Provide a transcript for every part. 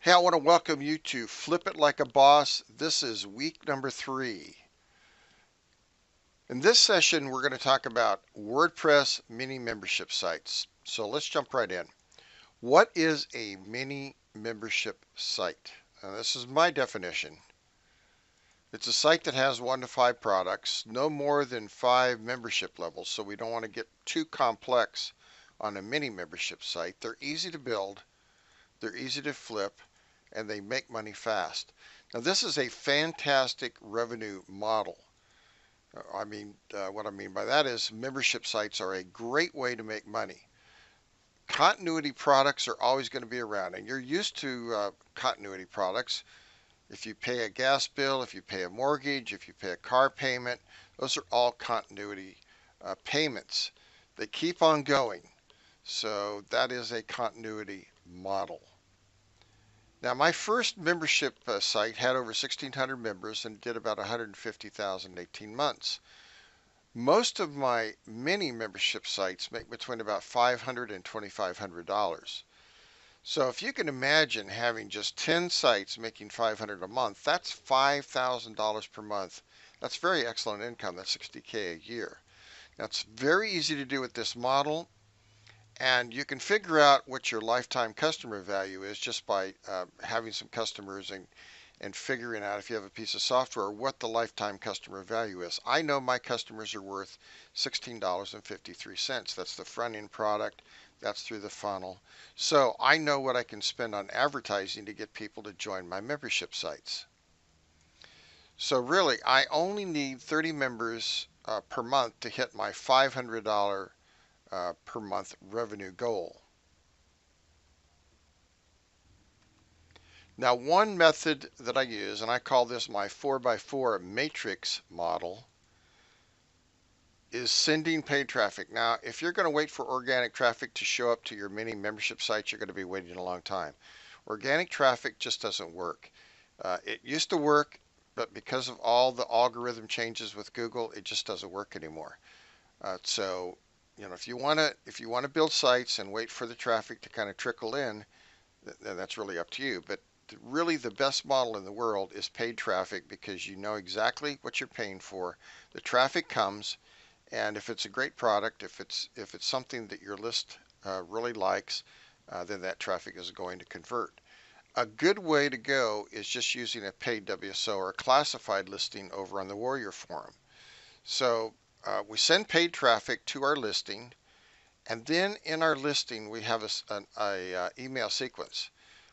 Hey, I want to welcome you to Flip It Like a Boss. This is week number 3. In this session, we're going to talk about WordPress mini membership sites. So let's jump right in. What is a mini membership site? Now, this is my definition. It's a site that has 1 to 5 products, no more than 5 membership levels. So we don't want to get too complex on a mini membership site. They're easy to build, they're easy to flip, and they make money fast. Now, this is a fantastic revenue model. What I mean by that is membership sites are a great way to make money. Continuity products are always going to be around, and you're used to continuity products. If you pay a gas bill, if you pay a mortgage, if you pay a car payment, those are all continuity payments. They keep on going. So that is a continuity model. Now, my first membership site had over 1,600 members and did about 150,000 in 18 months. Most of my mini membership sites make between about $500 and $2,500. So if you can imagine having just 10 sites making $500 a month, that's $5,000 per month. That's very excellent income. That's $60K a year. Now, it's very easy to do with this model. And you can figure out what your lifetime customer value is just by having some customers and figuring out, if you have a piece of software, what the lifetime customer value is. I know my customers are worth $16.53. That's the front end product. That's through the funnel. So I know what I can spend on advertising to get people to join my membership sites. So really, I only need 30 members per month to hit my $500 per month revenue goal. Now, one method that I use, and I call this my 4x4 matrix model, is sending paid traffic. Now, if you're going to wait for organic traffic to show up to your mini membership sites, you're going to be waiting a long time. Organic traffic just doesn't work. It used to work, but because of all the algorithm changes with Google, it just doesn't work anymore. So if you want to build sites and wait for the traffic to kind of trickle in, then that's really up to you. But really, the best model in the world is paid traffic, because you know exactly what you're paying for. The traffic comes, and if it's a great product, if it's something that your list really likes, then that traffic is going to convert. A good way to go is just using a paid WSO or a classified listing over on the Warrior Forum. So we send paid traffic to our listing, and then in our listing we have an email sequence.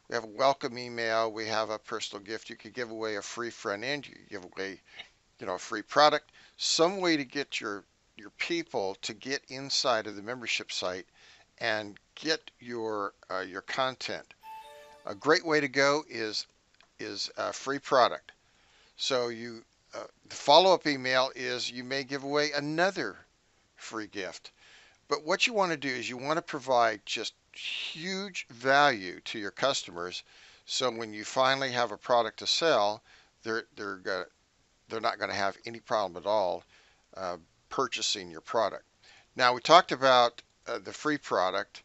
We have a welcome email, we have a personal gift. You could give away a free front end, you could give away a free product, some way to get your people to get inside of the membership site and get your content. A great way to go is a free product. So the follow-up email is you may give away another free gift. But what you want to do is you want to provide just huge value to your customers, so when you finally have a product to sell, they're not going to have any problem at all purchasing your product. Now, we talked about the free product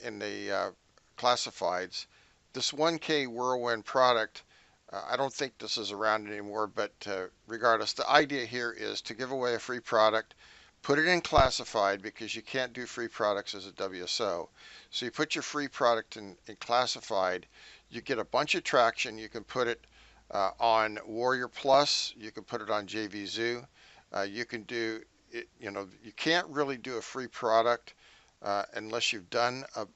in the classifieds. This 1K Whirlwind product, I don't think this is around anymore, but regardless, the idea here is to give away a free product, put it in classified, because you can't do free products as a WSO. So you put your free product in classified, you get a bunch of traction. You can put it on Warrior Plus, you can put it on JVZoo. You can do it, you can't really do a free product unless you've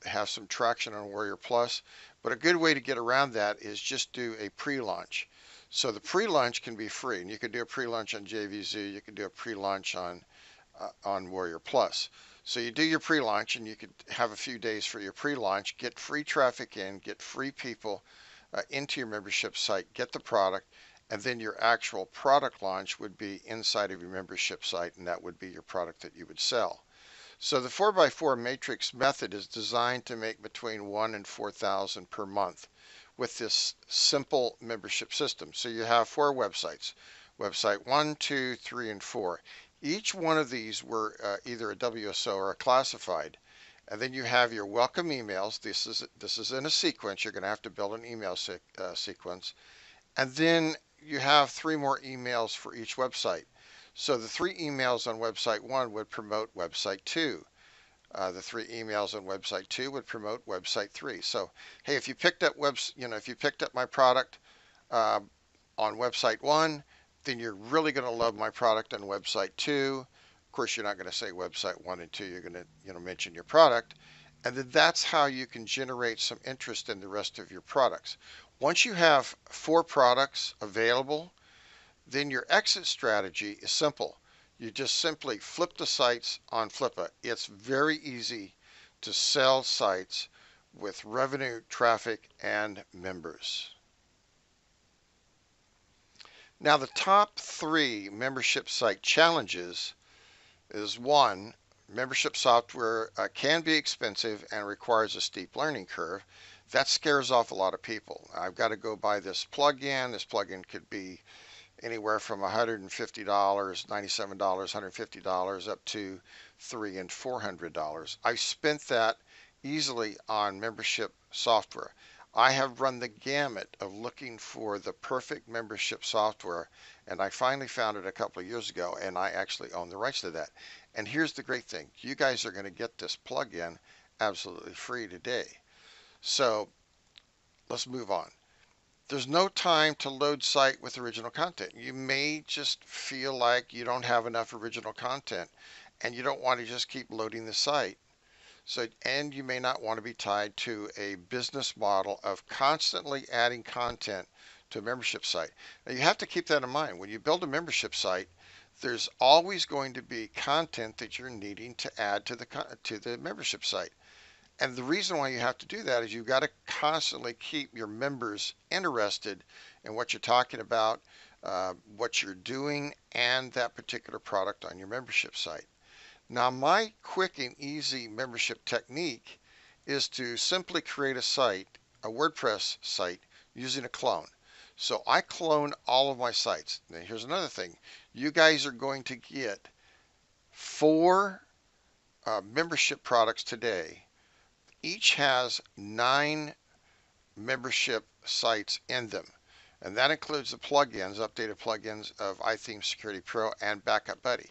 have some traction on Warrior Plus. But a good way to get around that is just do a pre-launch. So the pre-launch can be free, and you can do a pre-launch on JVZoo, you can do a pre-launch on Warrior Plus. So you do your pre-launch, and you could have a few days for your pre-launch, get free traffic in, get free people into your membership site, get the product, and then your actual product launch would be inside of your membership site, and that would be your product that you would sell. So the 4x4 matrix method is designed to make between 1 and 4,000 per month with this simple membership system. So you have 4 websites, website 1, 2, 3, and 4. Each one of these were either a WSO or a classified, And then you have your welcome emails. This is in a sequence. You're going to have to build an email sequence. And then you have 3 more emails for each website. So the 3 emails on website 1 would promote website 2. The 3 emails on website 2 would promote website 3. So, hey, if you picked up if you picked up my product uh, on website 1, then you're really going to love my product on website 2. Of course, you're not going to say website 1 and 2. You're going to mention your product. And then that's how you can generate some interest in the rest of your products. Once you have 4 products available, then your exit strategy is simple. You just simply flip the sites on Flip-it. It's very easy to sell sites with revenue, traffic, and members. Now, the top 3 membership site challenges is 1, membership software can be expensive and requires a steep learning curve. That scares off a lot of people. I've got to go buy this plugin. This plugin could be anywhere from $150, $97, $150 up to $300 and $400. I've spent that easily on membership software. I have run the gamut of looking for the perfect membership software, and I finally found it a couple of years ago, and I actually own the rights to that. And here's the great thing. You guys are going to get this plugin absolutely free today. So let's move on. There's no time to load site with original content. You may just feel like you don't have enough original content and you don't want to just keep loading the site. And you may not want to be tied to a business model of constantly adding content to a membership site. Now you have to keep that in mind. When you build a membership site, there's always going to be content that you're needing to add to the membership site. And the reason why you have to do that is you've got to constantly keep your members interested in what you're talking about, what you're doing, and that particular product on your membership site. Now, my quick and easy membership technique is to simply create a site, a WordPress site, using a clone. So I clone all of my sites. Now, here's another thing. You guys are going to get 4 membership products today. Each has 9 membership sites in them. And that includes the plugins, updated plugins of iTheme Security Pro and Backup Buddy.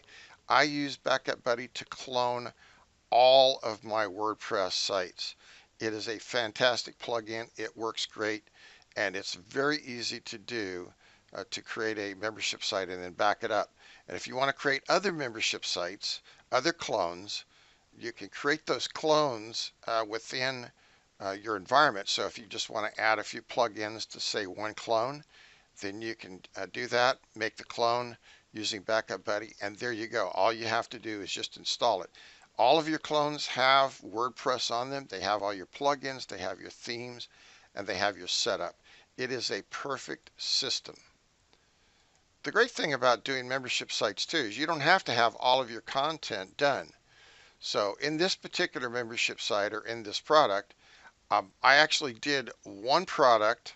I use Backup Buddy to clone all of my WordPress sites. It is a fantastic plugin. It works great, and it's very easy to do to create a membership site and then back it up. And if you want to create other membership sites, other clones, you can create those clones within your environment. So if you just want to add a few plugins to say one clone, then you can do that, make the clone using Backup Buddy, and there you go. All you have to do is just install it. All of your clones have WordPress on them. They have all your plugins, they have your themes, and they have your setup. It is a perfect system. The great thing about doing membership sites too is you don't have to have all of your content done. So in this particular membership site or in this product, I actually did one product.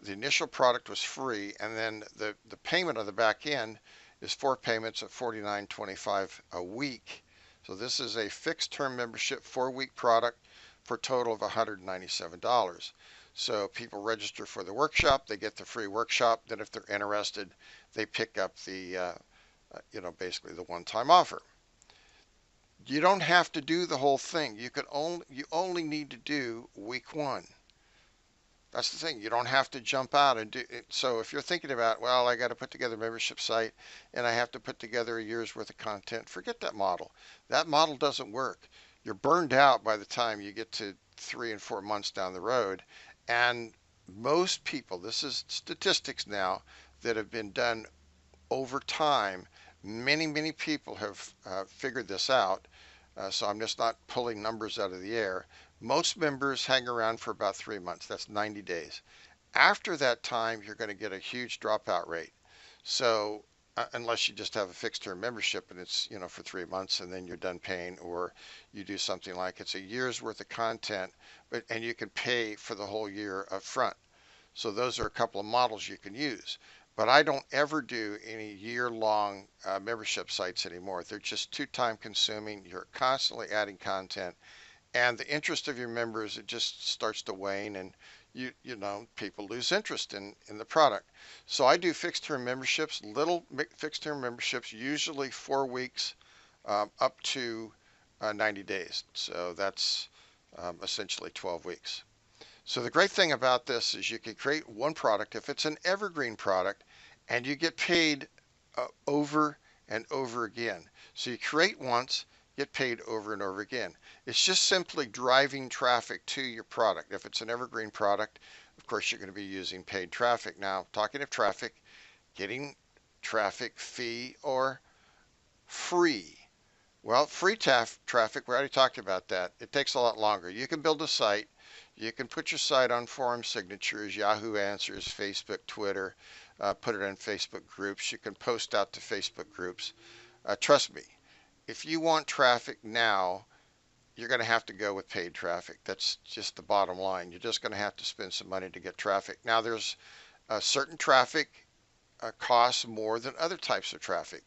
The initial product was free, and then the payment on the back end is 4 payments of $49.25 a week. So this is a fixed term membership 4-week product for a total of $197. So people register for the workshop, they get the free workshop. Then if they're interested, they pick up the basically the one-time offer. You don't have to do the whole thing. You only need to do week 1. That's the thing. You don't have to jump out and do it. So if you're thinking about, well, I got to put together a membership site and I have to put together a year's worth of content, forget that model. That model doesn't work. You're burned out by the time you get to 3 and 4 months down the road. And most people, this is statistics now that have been done over time. Many people have figured this out. So I'm just not pulling numbers out of the air. Most members hang around for about 3 months. That's 90 days. After that time, you're going to get a huge dropout rate. So unless you just have a fixed term membership and it's for 3 months and then you're done paying, or you do something like it's a year's worth of content, and you can pay for the whole year up front. So those are a couple of models you can use. But I don't ever do any year-long membership sites anymore. They're just too time consuming. You're constantly adding content, and the interest of your members, it just starts to wane, and you know people lose interest in the product. So I do fixed term memberships, little fixed term memberships, usually 4 weeks up to 90 days. So that's essentially 12 weeks. So the great thing about this is you can create one product if it's an evergreen product, and you get paid over and over again. So you create once, get paid over and over again. It's just simply driving traffic to your product. If it's an evergreen product, of course, you're going to be using paid traffic. Now, talking of traffic, getting traffic fee or free. Well, free traffic, we already talked about that. It takes a lot longer. You can build a site. You can put your site on forum signatures, Yahoo Answers, Facebook, Twitter, put it in Facebook groups. You can post out to Facebook groups. Trust me, if you want traffic now, you're going to have to go with paid traffic. That's just the bottom line. You're just going to have to spend some money to get traffic. Now, there's certain traffic costs more than other types of traffic.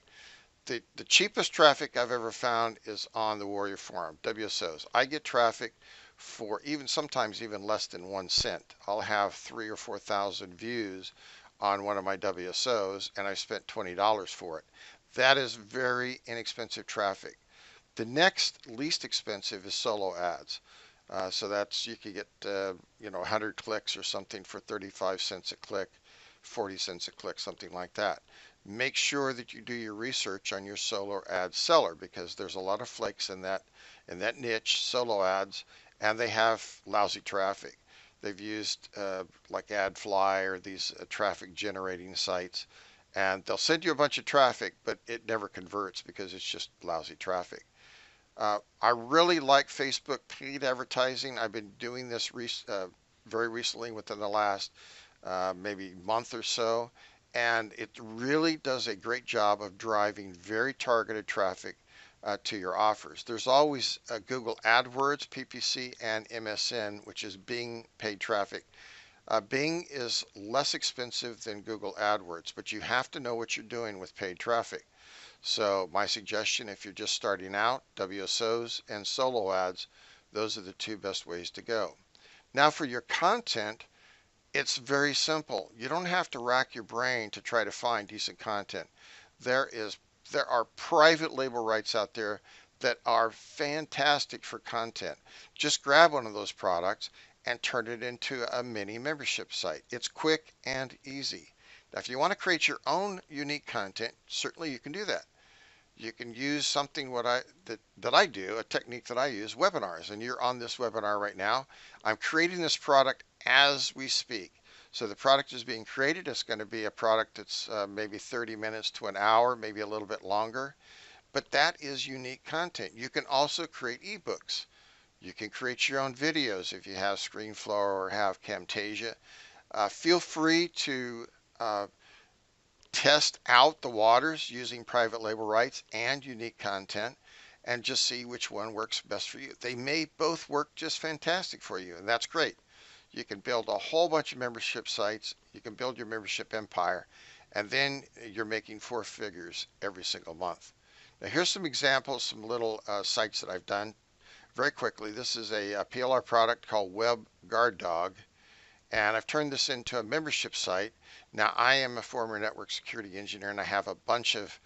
The cheapest traffic I've ever found is on the Warrior Forum, WSOs. I get traffic for even sometimes even less than 1 cent. I'll have 3 or 4,000 views on one of my WSOs, and I spent $20 for it. That is very inexpensive traffic. The next least expensive is solo ads. So that's you could get 100 clicks or something for 35 cents a click, 40 cents a click, something like that. Make sure that you do your research on your solo ad seller, because there's a lot of flakes in that niche, solo ads, and they have lousy traffic. They've used like AdFly or these traffic generating sites, and they'll send you a bunch of traffic, but it never converts because it's just lousy traffic. I really like Facebook paid advertising. I've been doing this very recently within the last maybe month or so, and it really does a great job of driving very targeted traffic to your offers. There's always Google AdWords, PPC, and MSN, which is Bing paid traffic. Bing is less expensive than Google AdWords, but you have to know what you're doing with paid traffic. So my suggestion, if you're just starting out, WSOs and solo ads, those are the two best ways to go. Now for your content, it's very simple. You don't have to rack your brain to try to find decent content. There are private label rights out there that are fantastic for content. Just grab one of those products and turn it into a mini membership site. It's quick and easy. Now, if you want to create your own unique content, certainly you can do that. You can use something that I do, a technique that I use, webinars, and you're on this webinar right now. I'm creating this product as we speak. So the product is being created. It's going to be a product that's maybe 30 minutes to an hour, maybe a little bit longer, but that is unique content. You can also create ebooks. You can create your own videos if you have ScreenFlow or have Camtasia. Feel free to test out the waters using private label rights and unique content and just see which one works best for you. They may both work just fantastic for you, and that's great. You can build a whole bunch of membership sites. You can build your membership empire, and then you're making 4 figures every single month. Now here's some examples, some little sites that I've done very quickly. This is a PLR product called WebGuardDog, and I've turned this into a membership site. Now, I am a former network security engineer, and I have a bunch of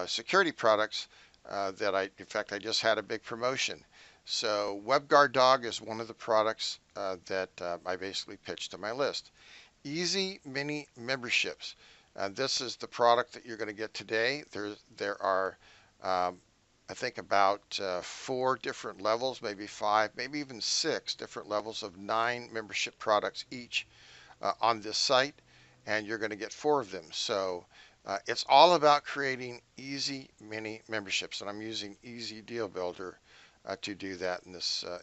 security products in fact, I just had a big promotion. So WebGuardDog is one of the products that I basically pitched to my list. Easy Mini Memberships. This is the product that you're going to get today. There are I think about 4 different levels, maybe 5, maybe even 6 different levels of 9 membership products each on this site, and you're going to get 4 of them. So it's all about creating easy mini memberships, and I'm using Easy Deal Builder to do that in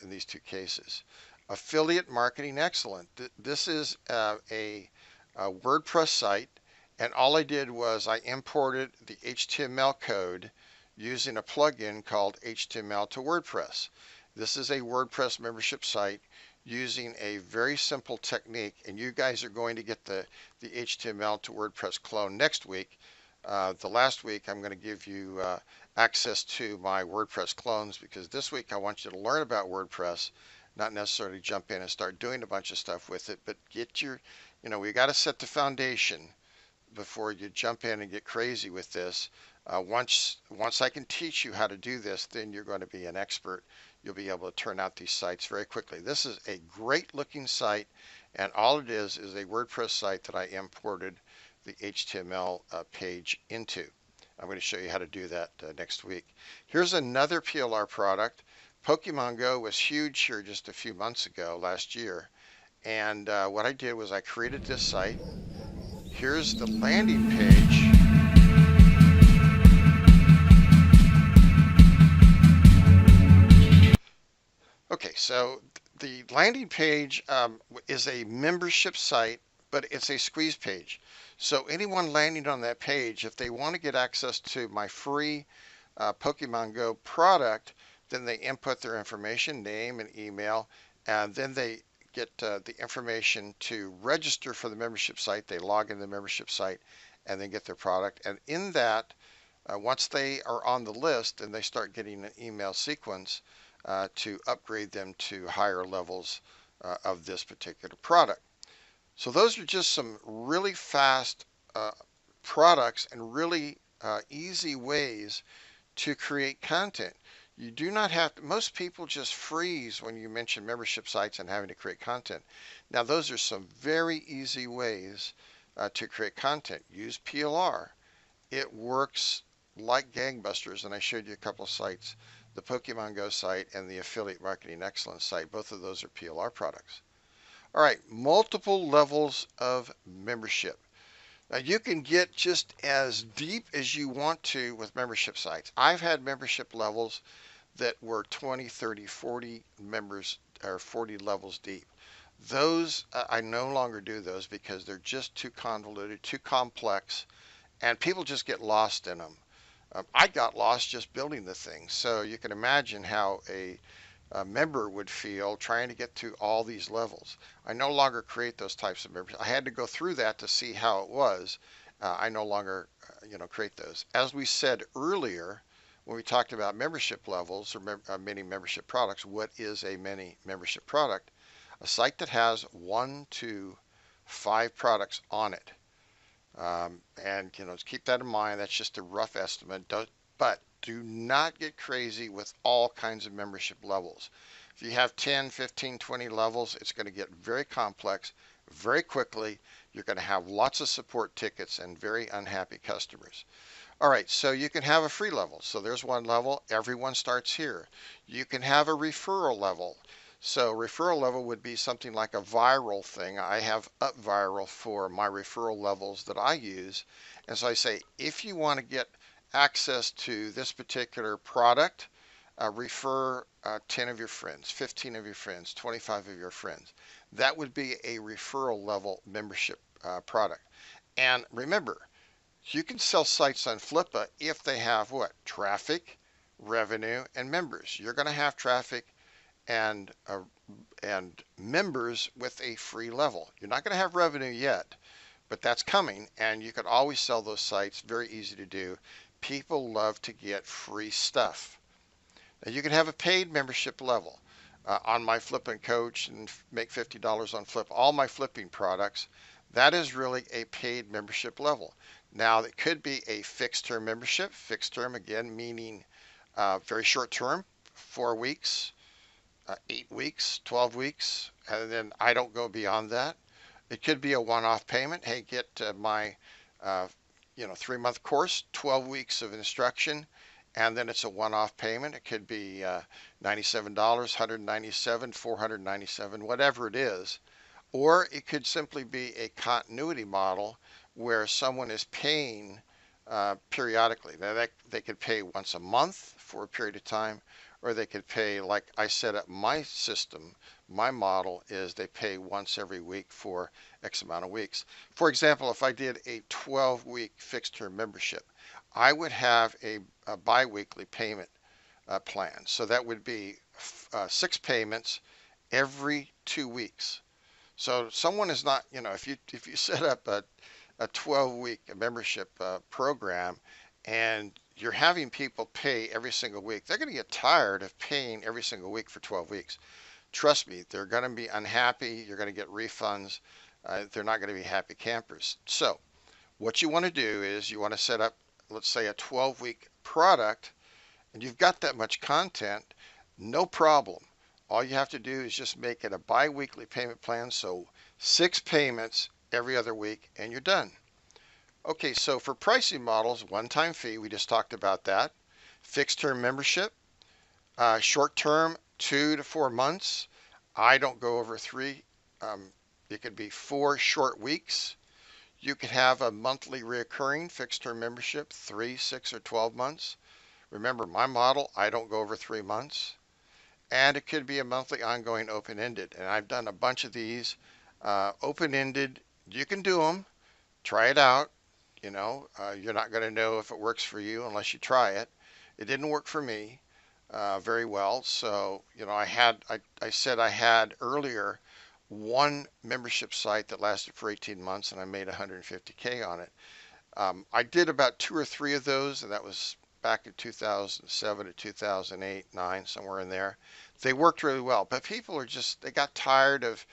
these 2 cases. Affiliate Marketing Excellent. This is a WordPress site, and all I did was I imported the HTML code using a plugin called HTML to WordPress. This is a WordPress membership site using a very simple technique, and you guys are going to get the HTML to WordPress clone next week. The last week I'm going to give you access to my WordPress clones, because this week I want you to learn about WordPress, not necessarily jump in and start doing a bunch of stuff with it, but get your, we got to set the foundation before you jump in and get crazy with this. Once I can teach you how to do this, then you're going to be an expert. You'll be able to turn out these sites very quickly. This is a great looking site, and all it is a WordPress site that I imported the HTML page into. I'm going to show you how to do that next week. Here's another PLR product. Pokemon Go was huge here just a few months ago, last year. And what I did was I created this site. Here's the landing page. Okay, so the landing page is a membership site, but it's a squeeze page. So anyone landing on that page, if they want to get access to my free Pokemon Go product, then they input their information, name and email, and then they get the information to register for the membership site. They log in the membership site and then get their product. And in that, once they are on the list and they start getting an email sequence, to upgrade them to higher levels of this particular product. So those are just some really fast products and really easy ways to create content. You do not have to, most people just freeze when you mention membership sites and having to create content. Now those are some very easy ways to create content. Use PLR. It works like gangbusters, and I showed you a couple of sites. The Pokemon Go site and the Affiliate Marketing Excellence site, both of those are PLR products. All right, multiple levels of membership. Now you can get just as deep as you want to with membership sites. I've had membership levels that were 20, 30, 40 members or 40 levels deep. Those, I no longer do those because they're just too convoluted, too complex, and people just get lost in them. I got lost just building the thing, so you can imagine how a member would feel trying to get to all these levels. I no longer create those types of members. I had to go through that to see how it was. I no longer, create those. As we said earlier, when we talked about membership levels or mini membership products, what is a mini membership product? A site that has 1 to 5 products on it. And keep that in mind. That's just a rough estimate. But do not get crazy with all kinds of membership levels. If you have 10, 15, 20 levels, it's going to get very complex very quickly. You're going to have lots of support tickets and very unhappy customers. All right, so you can have a free level. So there's one level. Everyone starts here. You can have a referral level. So referral level would be something like a viral thing. I have up viral for my referral levels that I use. And so I say, if you want to get access to this particular product, refer 10 of your friends, 15 of your friends, 25 of your friends. That would be a referral level membership product. And remember, you can sell sites on Flip-it if they have what? Traffic, revenue, and members. You're going to have traffic and members with a free level. You're not going to have revenue yet, but that's coming, and you can always sell those sites. Very easy to do. People love to get free stuff. Now you can have a paid membership level. On my Flip and Coach and make $50 on Flip, all my flipping products, that is really a paid membership level. Now it could be a fixed term membership. Fixed term again meaning very short term, 4 weeks, 8 weeks, 12 weeks, and then I don't go beyond that. It could be a one-off payment. Hey, get my 3-month course, 12 weeks of instruction, and then it's a one-off payment. It could be $97, $197, $497, whatever it is. Or it could simply be a continuity model where someone is paying periodically. Now they could pay once a month for a period of time, or they could pay, like I set up my system. My model is they pay once every week for X amount of weeks. For example, if I did a 12-week fixed term membership, I would have a bi-weekly payment plan. So that would be 6 payments every 2 weeks. So someone is not, if you set up a a 12-week membership program and you're having people pay every single week, they're going to get tired of paying every single week for 12 weeks. Trust me, they're going to be unhappy. You're going to get refunds. They're not going to be happy campers. So what you want to do is you want to set up, let's say, a 12-week product, and you've got that much content, no problem. All you have to do is just make it a bi-weekly payment plan, so 6 payments every other week, and you're done. Okay, so for pricing models, one-time fee, we just talked about that. Fixed term membership, short term, 2 to 4 months. I don't go over 3. It could be 4 short weeks. You could have a monthly recurring fixed term membership, 3, 6, or 12 months. Remember, my model, I don't go over 3 months. And it could be a monthly ongoing open-ended. And I've done a bunch of these. Open-ended, you can do them. Try it out. You're not going to know if it works for you unless you try it. It didn't work for me very well. So, I said I had earlier one membership site that lasted for 18 months and I made 150K on it. I did about 2 or 3 of those, and that was back in 2007 to 2008, 9, somewhere in there. They worked really well, but people they got tired of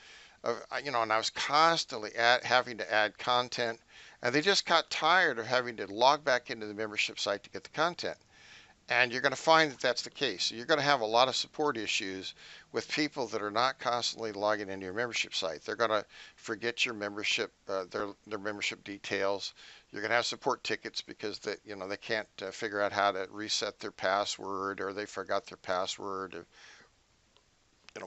and I was constantly having to add content, and they just got tired of having to log back into the membership site to get the content. And you're going to find that that's the case. So you're going to have a lot of support issues with people that are not constantly logging into your membership site. They're going to forget your membership, their membership details. You're going to have support tickets because they can't figure out how to reset their password, or they forgot their password, or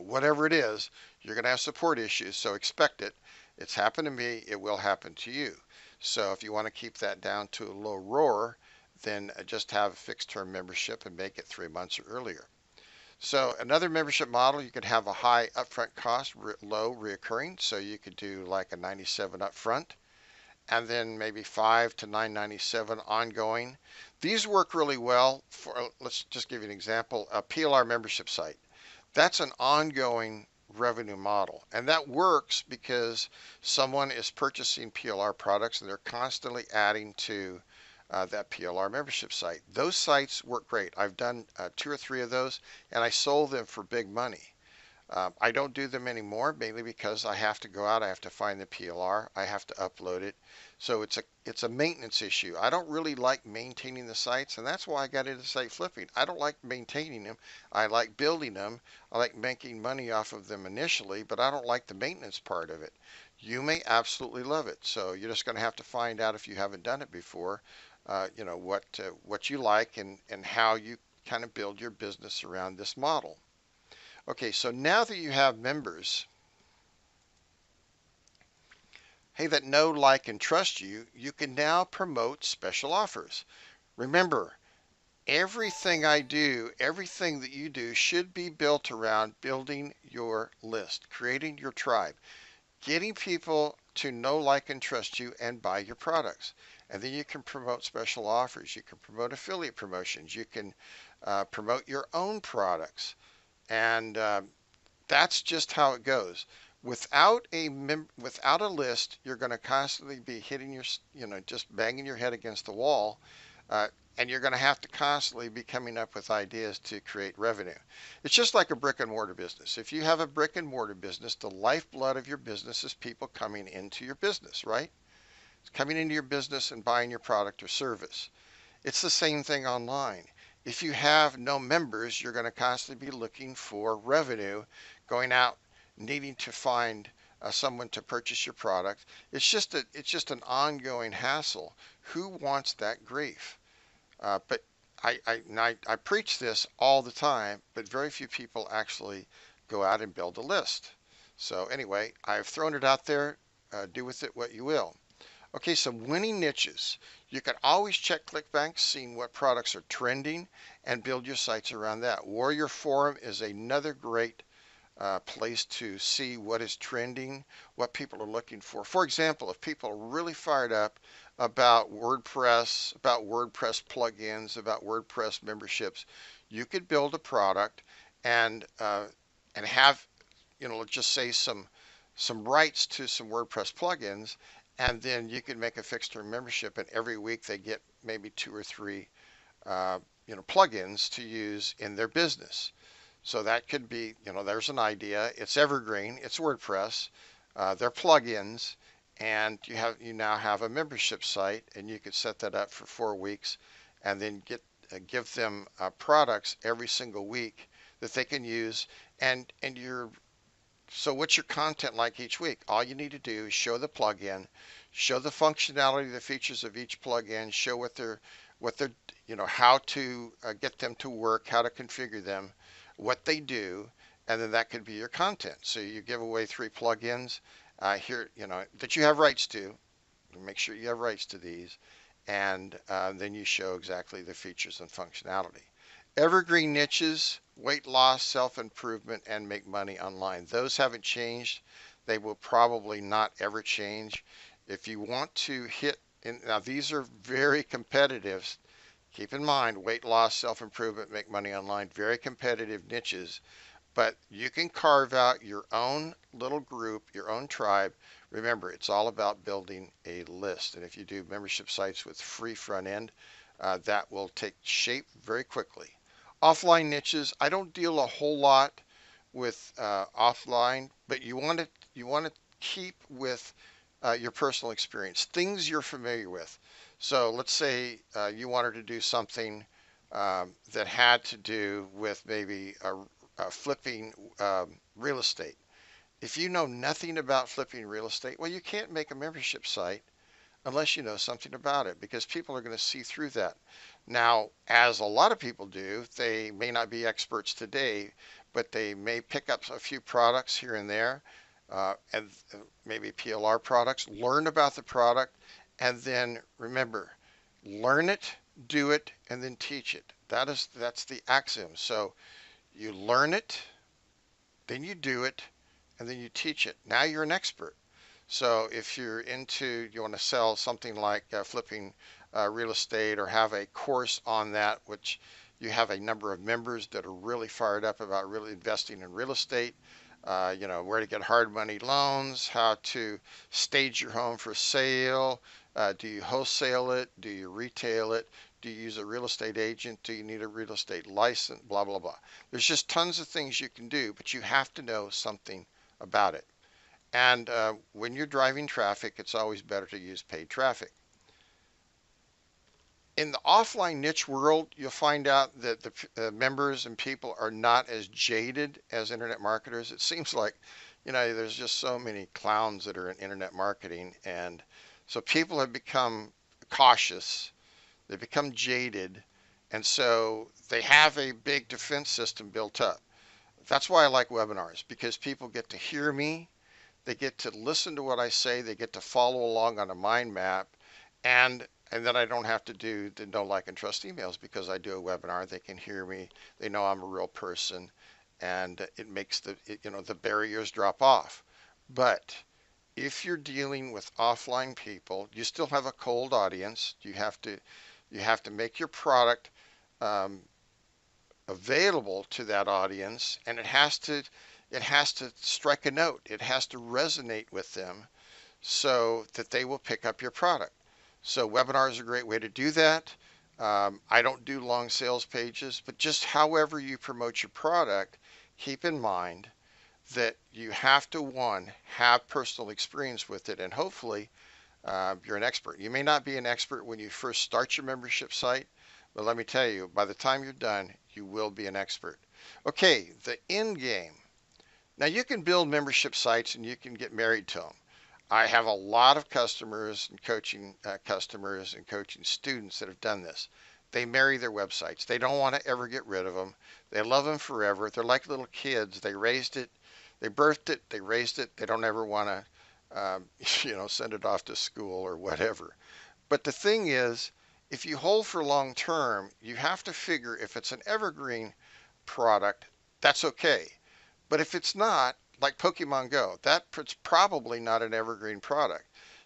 whatever it is. You're going to have support issues. So expect it. It's happened to me. It will happen to you. So if you want to keep that down to a low roar, then just have a fixed term membership and make it 3 months or earlier. So another membership model, you could have a high upfront cost, low reoccurring. So you could do like a 97 upfront and then maybe 5 to 997 ongoing. These work really well for, let's just give you an example, a PLR membership site. That's an ongoing revenue model, and that works because someone is purchasing PLR products and they're constantly adding to that PLR membership site. Those sites work great. I've done 2 or 3 of those, and I sold them for big money. I don't do them anymore, mainly because I have to go out, I have to find the PLR, I have to upload it. So it's a maintenance issue. I don't really like maintaining the sites, and that's why I got into site flipping. I don't like maintaining them. I like building them. I like making money off of them initially, but I don't like the maintenance part of it. You may absolutely love it. So you're just going to have to find out, if you haven't done it before, what you like and how you kind of build your business around this model. Okay, so now that you have members, hey, that know, like, and trust you, you can now promote special offers. Remember, everything I do, everything that you do should be built around building your list, creating your tribe, getting people to know, like, and trust you and buy your products. And then you can promote special offers. You can promote affiliate promotions. You can promote your own products. And that's just how it goes. Without a list, you're going to constantly be hitting just banging your head against the wall, and you're going to have to constantly be coming up with ideas to create revenue. It's just like a brick and mortar business. If you have a brick and mortar business, the lifeblood of your business is people coming into your business, right? It's coming into your business and buying your product or service. It's the same thing online. If you have no members, you're going to constantly be looking for revenue, going out, needing to find someone to purchase your product. It's just an ongoing hassle. Who wants that grief? But I preach this all the time, but very few people actually go out and build a list. So anyway, I've thrown it out there. Do with it what you will. Okay, some winning niches. You can always check ClickBank, seeing what products are trending, and build your sites around that. Warrior Forum is another great place to see what is trending, what people are looking for. For example, if people are really fired up about WordPress plugins, about WordPress memberships, you could build a product and have, let's just say some rights to some WordPress plugins, and then you can make a fixed term membership, and every week they get maybe 2 or 3 uh, plugins to use in their business. So that could be, there's an idea. It's evergreen. It's WordPress. They're plugins, and you now have a membership site, and you could set that up for 4 weeks, and then give them products every single week that they can use. And so what's your content like each week? All you need to do is show the plugin, show the functionality, the features of each plugin, show what they're, how to get them to work, how to configure them, what they do, and then that could be your content. So you give away 3 plugins here, that you have rights to. Make sure you have rights to these, and then you show exactly the features and functionality. Evergreen niches, weight loss, self-improvement, and make money online. Those haven't changed. They will probably not ever change. If you want to now these are very competitive. Keep in mind, weight loss, self-improvement, make money online, very competitive niches, but you can carve out your own little group, your own tribe. Remember, it's all about building a list. And if you do membership sites with free front end, that will take shape very quickly. Offline niches, I don't deal a whole lot with offline, but you want to keep with your personal experience, things you're familiar with. So let's say you wanted to do something that had to do with maybe flipping real estate. If you know nothing about flipping real estate, well, you can't make a membership site unless you know something about it, because people are going to see through that. Now, as a lot of people do, they may not be experts today, but they may pick up a few products here and there, and maybe PLR products, learn about the product, and then remember, learn it, do it, and then teach it. That's the axiom. So you learn it, then you do it, and then you teach it. Now you're an expert. So if you want to sell something like flipping real estate, or have a course on that, which you have a number of members that are really fired up about really investing in real estate, where to get hard money loans, how to stage your home for sale, do you wholesale it, do you retail it, do you use a real estate agent, do you need a real estate license, blah, blah, blah. There's just tons of things you can do, but you have to know something about it. And when you're driving traffic, it's always better to use paid traffic. In the offline niche world, you'll find out that the members and people are not as jaded as internet marketers. It seems like, there's just so many clowns that are in internet marketing. And so people have become cautious, they become jaded, and so they have a big defense system built up. That's why I like webinars, because people get to hear me. They get to listen to what I say. They get to follow along on a mind map, and then I don't have to do the know, like, and trust emails, because I do a webinar. They can hear me. They know I'm a real person, and it makes the barriers drop off. But if you're dealing with offline people, you still have a cold audience. You have to make your product um, available to that audience, and it has to strike a note. It has to resonate with them so that they will pick up your product. So webinars are a great way to do that. I don't do long sales pages, but just however you promote your product, keep in mind that you have to, one, have personal experience with it, and hopefully you're an expert. You may not be an expert when you first start your membership site, but let me tell you, by the time you're done, you will be an expert. Okay, the end game. Now you can build membership sites and you can get married to them. I have a lot of customers and coaching students that have done this. They marry their websites. They don't want to ever get rid of them. They love them forever. They're like little kids. They raised it, they birthed it, they raised it. They don't ever want to, send it off to school or whatever. But the thing is, if you hold for long term, you have to figure if it's an evergreen product, that's okay. But if it's not, like Pokemon Go, that's probably not an evergreen product.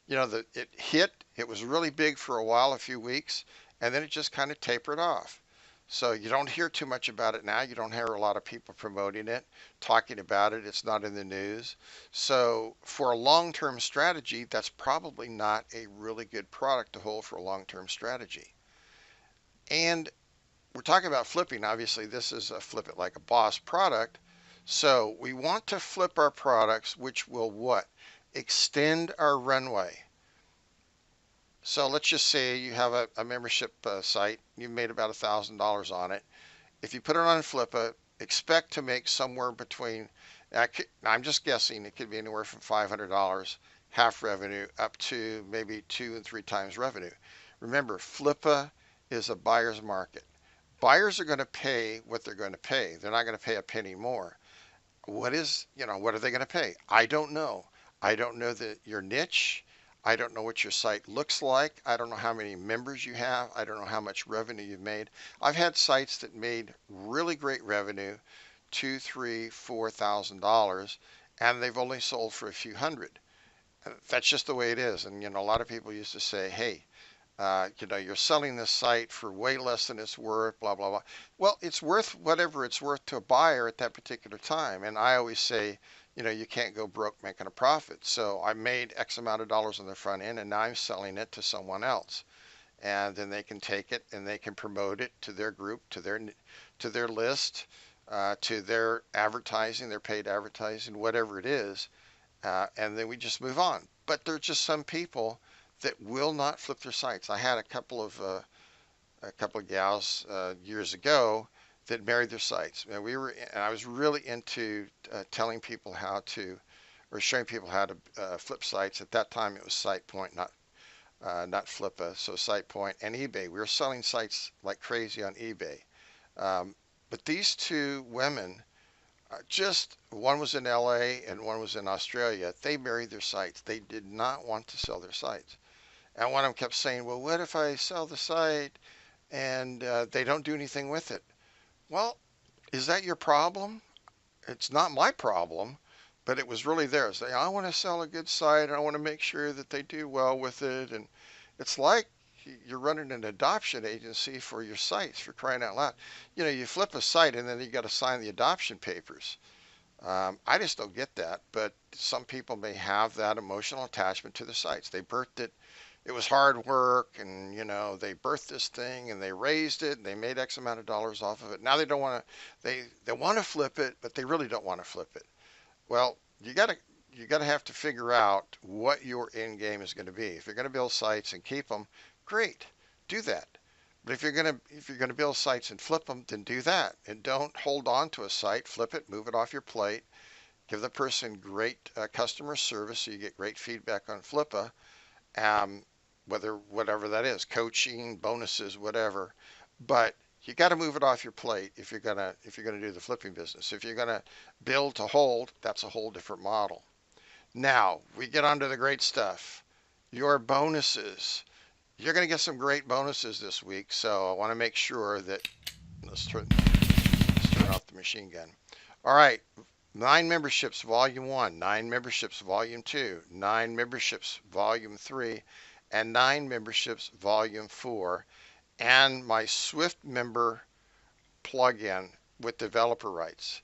It was really big for a while, a few weeks, and then it just kind of tapered off. So you don't hear too much about it now. You don't hear a lot of people promoting it, talking about it. It's not in the news. So for a long-term strategy, that's probably not a really good product to hold for a long-term strategy. And we're talking about flipping. Obviously, this is a Flip It Like a Boss product. So we want to flip our products, which will what? Extend our runway. So let's just say you have a membership site. You made about $1,000 on it. If you put it on Flip-it, expect to make somewhere between, I'm just guessing, it could be anywhere from $500 half revenue up to maybe 2 and 3 times revenue. Remember, Flip-it is a buyer's market. Buyers are going to pay what they're going to pay. They're not going to pay a penny more. What are they going to pay? I don't know. I don't know your niche. I don't know what your site looks like. I don't know how many members you have. I don't know how much revenue you've made. I've had sites that made really great revenue, two, three, $4,000, and they've only sold for a few hundred. That's just the way it is. And a lot of people used to say, "Hey, you're selling this site for way less than it's worth, blah, blah, blah." Well, it's worth whatever it's worth to a buyer at that particular time. And I always say, you can't go broke making a profit. So I made X amount of dollars on the front end, and now I'm selling it to someone else. And then they can take it and they can promote it to their group, to their list, to their advertising, their paid advertising, whatever it is. And then we just move on. But there are just some people that will not flip their sites. I had a couple of gals years ago that married their sites, and I was really into telling people how to, or showing people how to flip sites. At that time, it was SitePoint, not Flippa. So SitePoint and eBay. We were selling sites like crazy on eBay. But these two women, just one was in LA and one was in Australia. They married their sites. They did not want to sell their sites. And one of them kept saying, "Well, what if I sell the site and they don't do anything with it?" Well, is that your problem? It's not my problem, but it was really theirs. I want to sell a good site and I want to make sure that they do well with it. And it's like you're running an adoption agency for your sites, for crying out loud. You flip a site and then you got to sign the adoption papers. I just don't get that, but some people may have that emotional attachment to the sites. They birthed it. It was hard work, and they birthed this thing and they raised it and they made X amount of dollars off of it. Now they don't want to. They want to flip it, but they really don't want to flip it. Well, you gotta have to figure out what your end game is going to be. If you're going to build sites and keep them, great, do that. But if you're gonna build sites and flip them, then do that, and don't hold on to a site. Flip it, move it off your plate. Give the person great customer service so you get great feedback on Flippa, um, whatever that is, coaching, bonuses, whatever. But you got to move it off your plate if you're gonna do the flipping business. If you're gonna build to hold, that's a whole different model. Now we get onto the great stuff. Your bonuses. You're gonna get some great bonuses this week, so I want to make sure that let's turn off the machine gun. All right, 9 memberships, Volume 1, 9 memberships, Volume 2, 9 memberships, Volume 3, and 9 memberships, Volume 4, and my Swift member plugin with developer rights.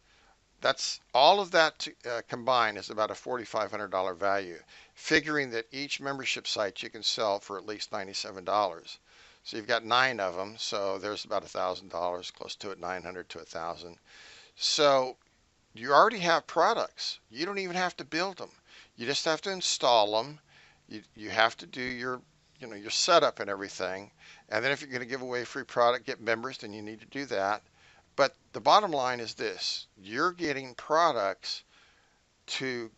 That's all of that combined is about a $4,500 value, figuring that each membership site you can sell for at least $97. So you've got 9 of them, so there's about $1,000, close to it, 900 to 1,000. So you already have products. You don't even have to build them. You just have to install them. You have to do your setup and everything. And then if you're going to give away free product, get members, then you need to do that. But the bottom line is this: you're getting products to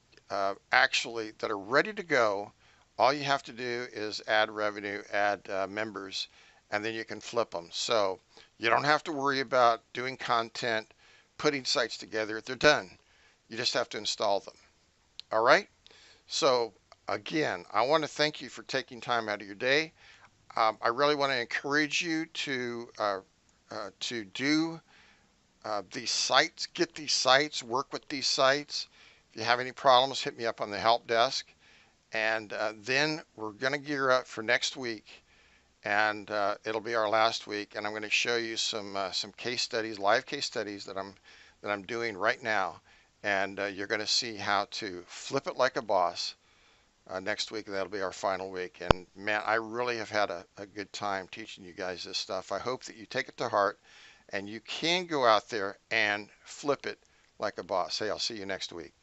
actually that are ready to go. All you have to do is add revenue, add members, and then you can flip them. So you don't have to worry about doing content, putting sites together. They're done. You just have to install them. All right? So again, I want to thank you for taking time out of your day. I really want to encourage you to do these sites, get these sites, work with these sites. If you have any problems, hit me up on the help desk. And then we're going to gear up for next week. and it'll be our last week. And I'm going to show you some case studies, live case studies that I'm doing right now, and you're going to see how to flip it like a boss. Next week, that'll be our final week. And man, I really have had a good time teaching you guys this stuff. I hope that you take it to heart and you can go out there and flip it like a boss. Hey, I'll see you next week.